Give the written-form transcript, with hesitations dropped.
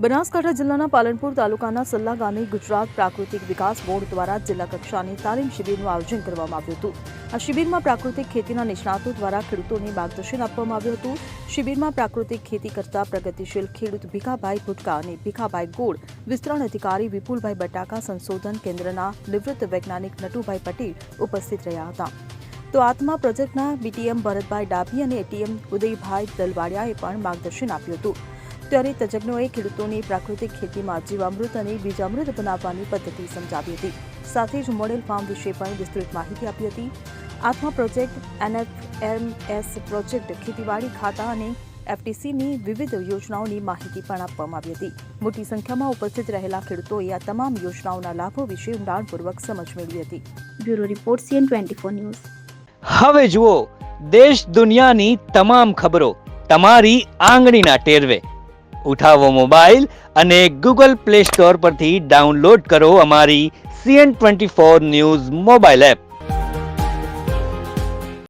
બનાસકાંઠા જિલ્લાના પાલનપુર તાલુકાના સલ્લા ગામે ગુજરાત પ્રાકૃતિક વિકાસ બોર્ડ દ્વારા જિલ્લા કક્ષાની તાલીમ શિબિરનું આયોજન કરવામાં આવ્યું હતું. આ શિબિરમાં પ્રાકૃતિક ખેતીના નિષ્ણાતો દ્વારા ખેડૂતોને માર્ગદર્શન આપવામાં આવ્યું હતું. શિબિરમાં પ્રાકૃતિક ખેતી કરતા પ્રગતિશીલ ખેડૂત ભીખાભાઈ ભુટકા અને ભીખાભાઈ ગોળ, વિસ્તરણ અધિકારી વિપુલભાઈ બટાકા, સંશોધન કેન્દ્રના નિવૃત્ત વૈજ્ઞાનિક નટુભાઈ પટેલ ઉપસ્થિત રહ્યા હતા. તો આત્મા પ્રોજેક્ટના બીટીએમ ભરતભાઈ ડાભી અને એટીએમ ઉદયભાઈ દલવાડિયાએ પણ માર્ગદર્શન આપ્યું હતું. ત્યારે તજજ્ઞોએ ખેડૂતોને પ્રાકૃતિક ખેતીમાં જીવામૃત અને બીજામૃત બનાવવાની પદ્ધતિ સમજાવી હતી. સાથે જ મોડેલ ફાર્મ વિશે પણ વિસ્તૃત માહિતી આપી હતી. આત્મા પ્રોજેક્ટ, NFMS પ્રોજેક્ટ, ખેતીવાડી ખાતા અને FTCની વિવિધ યોજનાઓની માહિતી પણ આપવામાં આવી હતી. મોટી સંખ્યામાં ઉપસ્થિત રહેલા ખેડૂતોએ આ તમામ યોજનાઓના લાભો વિશે ઊંડાણપૂર્વક સમજ મેળવી હતી. Bureau report CN24 news. હવે જુઓ દેશ દુનિયાની તમામ ખબરો તમારી આંગળીના ટેરવે. ઉઠાવો મોબાઈલ અને Google Play Store પરથી ડાઉનલોડ કરો અમારી CN24 ન્યૂઝ મોબાઈલ એપ.